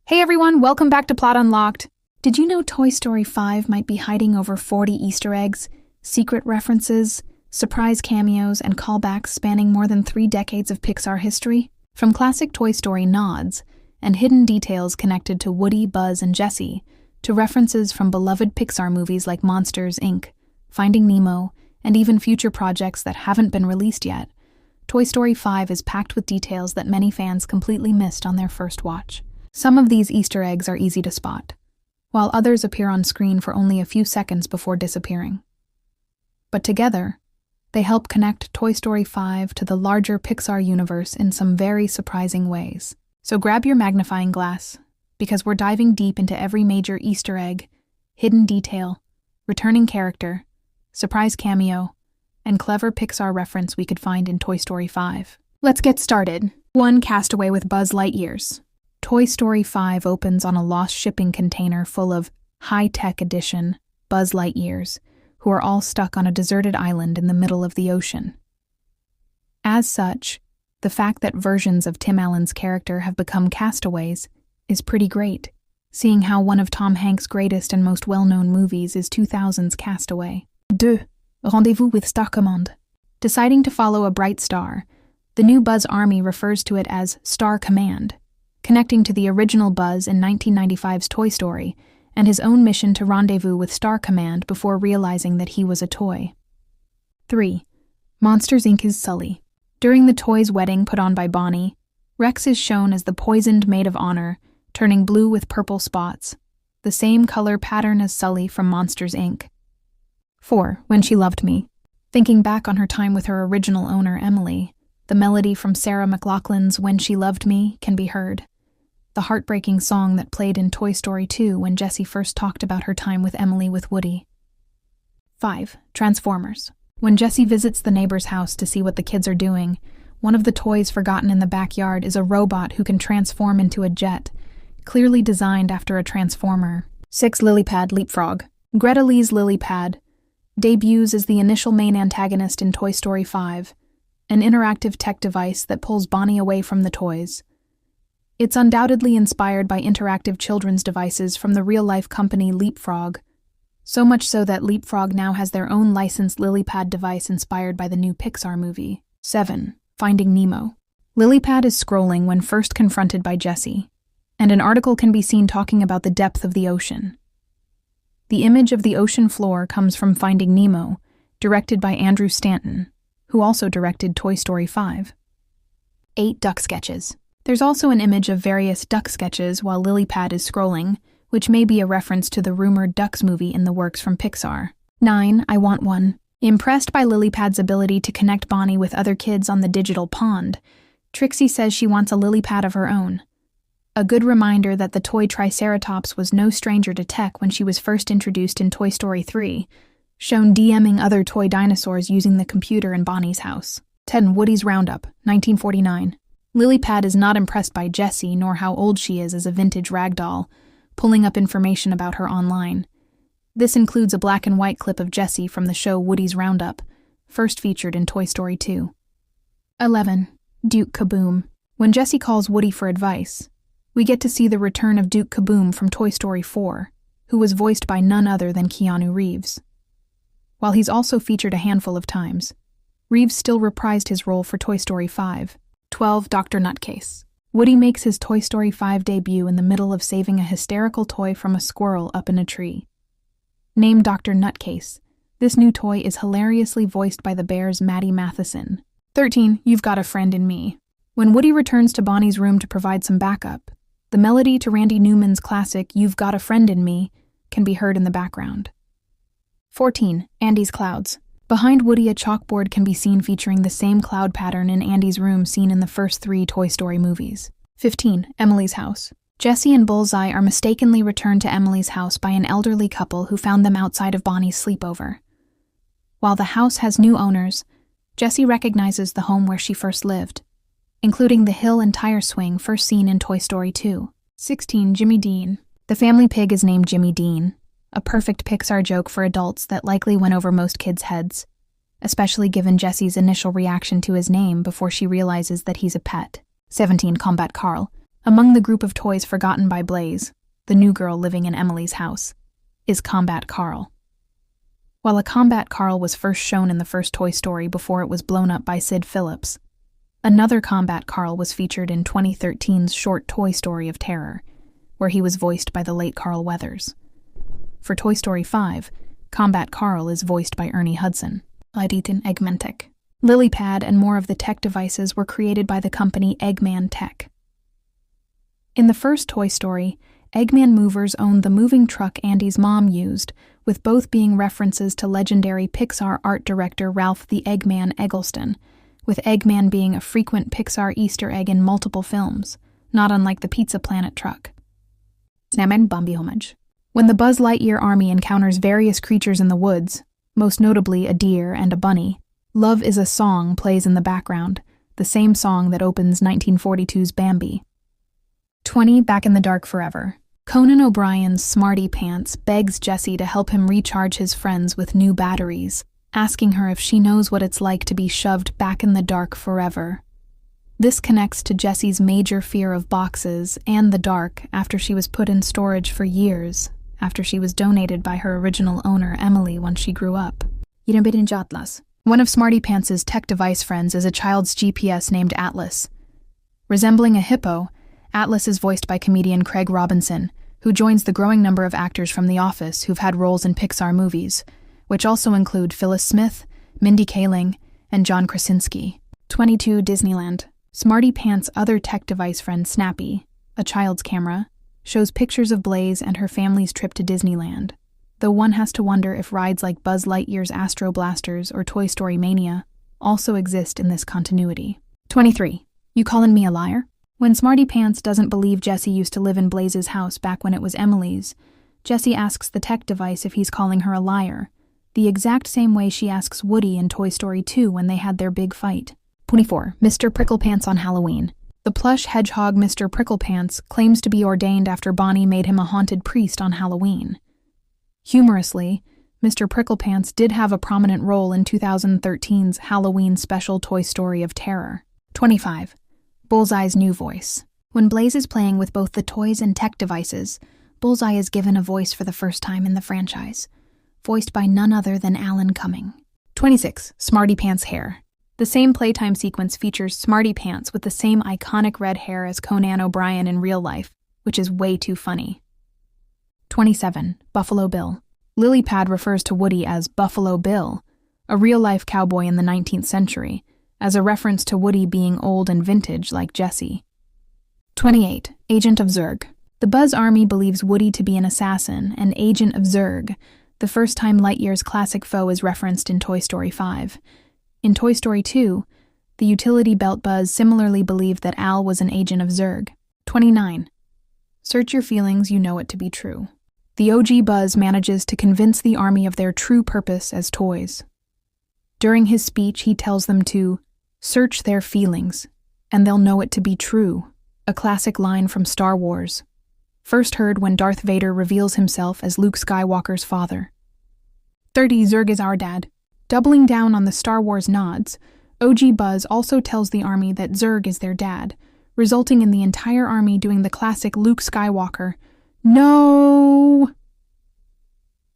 Hey everyone, welcome back to Plot Unlocked. Did you know Toy Story 5 might be hiding over 40 Easter eggs, secret references, surprise cameos, and callbacks spanning more than 3 decades of Pixar history? From classic Toy Story nods and hidden details connected to Woody, Buzz, and Jessie, to references from beloved Pixar movies like Monsters, Inc., Finding Nemo, and even future projects that haven't been released yet, Toy Story 5 is packed with details that many fans completely missed on their first watch. Some of these Easter eggs are easy to spot, while others appear on screen for only a few seconds before disappearing. But together, they help connect Toy Story 5 to the larger Pixar universe in some very surprising ways. So grab your magnifying glass, because we're diving deep into every major Easter egg, hidden detail, returning character, surprise cameo, and clever Pixar reference we could find in Toy Story 5. Let's get started. 1. Castaway with Buzz Lightyear's. Toy Story 5 opens on a lost shipping container full of high-tech edition Buzz Lightyears, who are all stuck on a deserted island in the middle of the ocean. As such, the fact that versions of Tim Allen's character have become castaways is pretty great, seeing how one of Tom Hanks' greatest and most well-known movies is 2000's Castaway. 2. Rendezvous with Star Command. Deciding to follow a bright star, the new Buzz Army refers to it as Star Command, connecting to the original Buzz in 1995's Toy Story and his own mission to rendezvous with Star Command before realizing that he was a toy. 3. Monsters, Inc.'s Sully. During the toy's wedding put on by Bonnie, Rex is shown as the poisoned maid of honor, turning blue with purple spots, the same color pattern as Sully from Monsters, Inc. 4. When She Loved Me. Thinking back on her time with her original owner, Emily, the melody from Sarah McLachlan's When She Loved Me can be heard, the heartbreaking song that played in Toy Story 2 when Jessie first talked about her time with Emily with Woody. 5. Transformers. When Jessie visits the neighbor's house to see what the kids are doing, one of the toys forgotten in the backyard is a robot who can transform into a jet, clearly designed after a transformer. 6. Lilypad Leapfrog. Greta Lee's Lilypad debuts as the initial main antagonist in Toy Story 5, an interactive tech device that pulls Bonnie away from the toys. It's undoubtedly inspired by interactive children's devices from the real-life company Leapfrog, so much so that Leapfrog now has their own licensed Lilypad device inspired by the new Pixar movie. 7. Finding Nemo. Lilypad is scrolling when first confronted by Jessie, and an article can be seen talking about the depth of the ocean. The image of the ocean floor comes from Finding Nemo, directed by Andrew Stanton, who also directed Toy Story 5. 8. Duck sketches. There's also an image of various duck sketches while Lilypad is scrolling, which may be a reference to the rumored Ducks movie in the works from Pixar. 9. I Want One. Impressed by Lilypad's ability to connect Bonnie with other kids on the digital pond, Trixie says she wants a Lilypad of her own. A good reminder that the toy Triceratops was no stranger to tech when she was first introduced in Toy Story 3, shown DMing other toy dinosaurs using the computer in Bonnie's house. 10. Woody's Roundup, 1949. Lilypad is not impressed by Jessie nor how old she is as a vintage ragdoll, pulling up information about her online. This includes a black and white clip of Jessie from the show Woody's Roundup, first featured in Toy Story 2. 11. Duke Kaboom. When Jessie calls Woody for advice, we get to see the return of Duke Kaboom from Toy Story 4, who was voiced by none other than Keanu Reeves. While he's also featured a handful of times, Reeves still reprised his role for Toy Story 5. 12. Dr. Nutcase. Woody makes his Toy Story 5 debut in the middle of saving a hysterical toy from a squirrel up in a tree. Named Dr. Nutcase, this new toy is hilariously voiced by the Bears' Maddie Matheson. 13. You've Got a Friend in Me. When Woody returns to Bonnie's room to provide some backup, the melody to Randy Newman's classic You've Got a Friend in Me can be heard in the background. 14. Andy's Clouds. Behind Woody, a chalkboard can be seen featuring the same cloud pattern in Andy's room seen in the first 3 Toy Story movies. 15. Emily's House. Jessie and Bullseye are mistakenly returned to Emily's house by an elderly couple who found them outside of Bonnie's sleepover. While the house has new owners, Jessie recognizes the home where she first lived, including the hill and tire swing first seen in Toy Story 2. 16. Jimmy Dean. The family pig is named Jimmy Dean, a perfect Pixar joke for adults that likely went over most kids' heads, especially given Jessie's initial reaction to his name before she realizes that he's a pet. 17. Combat Carl. Among the group of toys forgotten by Blaze, the new girl living in Emily's house, is Combat Carl. While a Combat Carl was first shown in the first Toy Story before it was blown up by Sid Phillips, another Combat Carl was featured in 2013's short Toy Story of Terror, where he was voiced by the late Carl Weathers. For Toy Story 5, Combat Carl is voiced by Ernie Hudson. Editin Eggmantek. Lilypad and more of the tech devices were created by the company Eggman Tech. In the first Toy Story, Eggman movers owned the moving truck Andy's mom used, with both being references to legendary Pixar art director Ralph the Eggman Eggleston, with Eggman being a frequent Pixar Easter egg in multiple films, not unlike the Pizza Planet truck. Snamen Bambi homage. When the Buzz Lightyear army encounters various creatures in the woods, most notably a deer and a bunny, Love Is a Song plays in the background, the same song that opens 1942's Bambi. 20 Back in the Dark Forever. Conan O'Brien's Smarty Pants begs Jessie to help him recharge his friends with new batteries, asking her if she knows what it's like to be shoved back in the dark forever. This connects to Jessie's major fear of boxes and the dark after she was put in storage for years, after she was donated by her original owner, Emily, when she grew up. One of Smarty Pants' tech device friends is a child's GPS named Atlas. Resembling a hippo, Atlas is voiced by comedian Craig Robinson, who joins the growing number of actors from The Office who've had roles in Pixar movies, which also include Phyllis Smith, Mindy Kaling, and John Krasinski. 22 Disneyland. Smarty Pants' other tech device friend Snappy, a child's camera, shows pictures of Blaze and her family's trip to Disneyland, though one has to wonder if rides like Buzz Lightyear's Astro Blasters or Toy Story Mania also exist in this continuity. 23. You callin' me a liar? When Smarty Pants doesn't believe Jessie used to live in Blaze's house back when it was Emily's, Jessie asks the tech device if he's calling her a liar, the exact same way she asks Woody in Toy Story 2 when they had their big fight. 24. Mr. Pricklepants on Halloween. The plush hedgehog Mr. Pricklepants claims to be ordained after Bonnie made him a haunted priest on Halloween. Humorously, Mr. Pricklepants did have a prominent role in 2013's Halloween special Toy Story of Terror. 25. Bullseye's new voice. When Blaze is playing with both the toys and tech devices, Bullseye is given a voice for the first time in the franchise, voiced by none other than Alan Cumming. 26. Smarty Pants hair. The same playtime sequence features Smarty Pants with the same iconic red hair as Conan O'Brien in real life, which is way too funny. 27. Buffalo Bill. Lilypad refers to Woody as Buffalo Bill, a real-life cowboy in the 19th century, as a reference to Woody being old and vintage like Jessie. 28. Agent of Zurg. The Buzz Army believes Woody to be an assassin and Agent of Zurg, the first time Lightyear's classic foe is referenced in Toy Story 5. In Toy Story 2, the utility belt Buzz similarly believed that Al was an agent of Zurg. 29. Search your feelings, you know it to be true. The OG Buzz manages to convince the army of their true purpose as toys. During his speech, he tells them to search their feelings, and they'll know it to be true, a classic line from Star Wars, first heard when Darth Vader reveals himself as Luke Skywalker's father. 30. Zurg is our dad. Doubling down on the Star Wars nods, OG Buzz also tells the army that Zurg is their dad, resulting in the entire army doing the classic Luke Skywalker, "No!"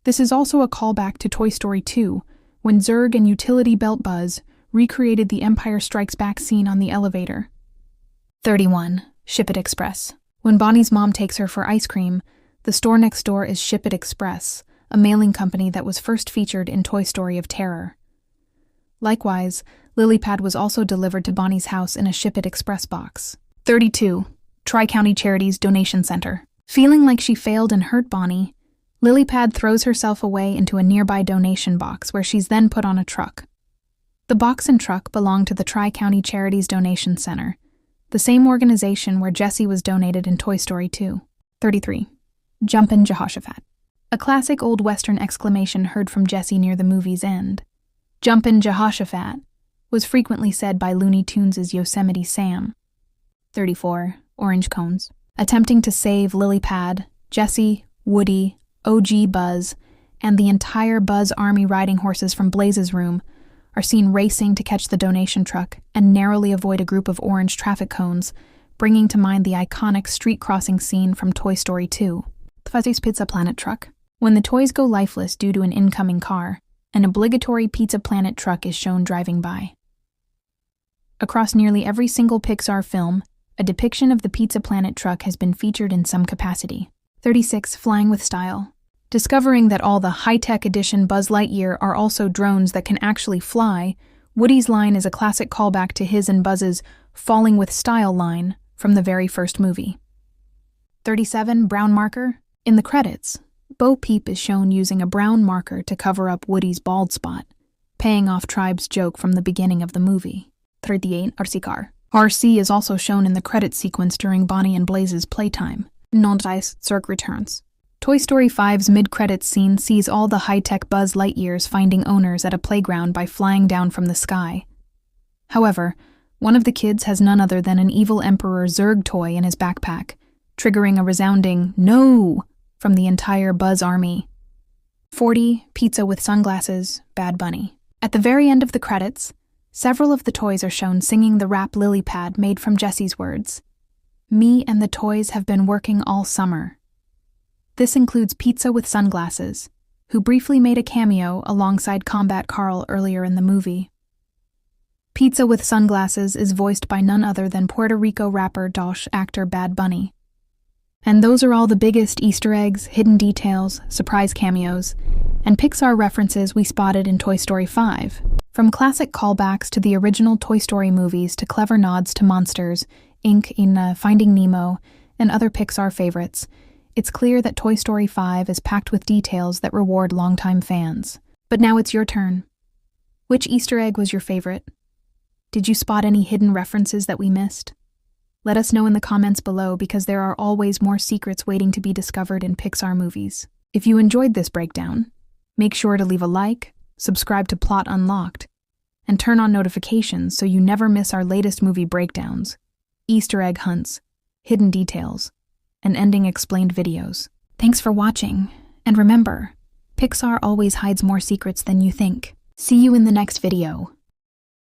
This is also a callback to Toy Story 2, when Zurg and utility belt Buzz recreated the Empire Strikes Back scene on the elevator. 31. Ship It Express. When Bonnie's mom takes her for ice cream, the store next door is Ship It Express, a mailing company that was first featured in Toy Story of Terror. Likewise, Lilypad was also delivered to Bonnie's house in a Ship It Express box. 32. Tri-County Charities Donation Center. Feeling like she failed and hurt Bonnie, Lilypad throws herself away into a nearby donation box where she's then put on a truck. The box and truck belong to the Tri-County Charities Donation Center, the same organization where Jessie was donated in Toy Story 2. 33. Jumpin' Jehoshaphat. A classic old Western exclamation heard from Jessie near the movie's end. Jumpin' Jehoshaphat was frequently said by Looney Tunes' Yosemite Sam. 34. Orange cones. Attempting to save Lilypad, Jessie, Woody, OG Buzz, and the entire Buzz Army riding horses from Blaze's room are seen racing to catch the donation truck and narrowly avoid a group of orange traffic cones, bringing to mind the iconic street crossing scene from Toy Story 2, the Fuzzy's Pizza Planet truck. When the toys go lifeless due to an incoming car, an obligatory Pizza Planet truck is shown driving by. Across nearly every single Pixar film, a depiction of the Pizza Planet truck has been featured in some capacity. 36. Flying with style. Discovering that all the high-tech edition Buzz Lightyear are also drones that can actually fly, Woody's line is a classic callback to his and Buzz's "falling with style" line from the very first movie. 37. Brown marker. In the credits, Bo Peep is shown using a brown marker to cover up Woody's bald spot, paying off Tribe's joke from the beginning of the movie. 38. RC car. RC is also shown in the credit sequence during Bonnie and Blaze's playtime. Non-dice Cirque returns. Toy Story 5's mid-credits scene sees all the high-tech Buzz Lightyears finding owners at a playground by flying down from the sky. However, one of the kids has none other than an evil Emperor Zurg toy in his backpack, triggering a resounding "No!" from the entire Buzz army. 40. Pizza with sunglasses, Bad Bunny. At the very end of the credits, several of the toys are shown singing the rap lily pad made from Jesse's words. "Me and the toys have been working all summer." This includes Pizza with Sunglasses, who briefly made a cameo alongside Combat Carl earlier in the movie. Pizza with Sunglasses is voiced by none other than Puerto Rico rapper / actor Bad Bunny. And those are all the biggest Easter eggs, hidden details, surprise cameos, and Pixar references we spotted in Toy Story 5. From classic callbacks to the original Toy Story movies to clever nods to Monsters, Inc. in Finding Nemo, and other Pixar favorites, it's clear that Toy Story 5 is packed with details that reward longtime fans. But now it's your turn. Which Easter egg was your favorite? Did you spot any hidden references that we missed? Let us know in the comments below, because there are always more secrets waiting to be discovered in Pixar movies. If you enjoyed this breakdown, make sure to leave a like, subscribe to Plot Unlocked, and turn on notifications so you never miss our latest movie breakdowns, Easter egg hunts, hidden details, and ending explained videos. Thanks for watching, and remember, Pixar always hides more secrets than you think. See you in the next video.